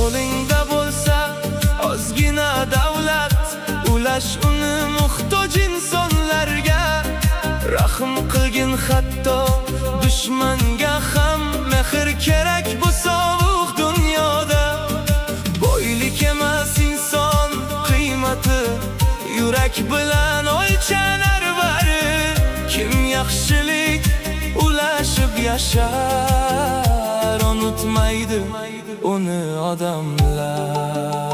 qo'lingda bo'lsa ozgina davlat, ulash uni muhtoj insonlarga. Rahm qilgin hatto dushmanga ham, mehr kerak bu sovuq dunyoda. Boylik emas inson qiymati, yurak bilan o'lchanar bari. Kim yaxshilik ulashib yashar, unutmaydi uni odamlar.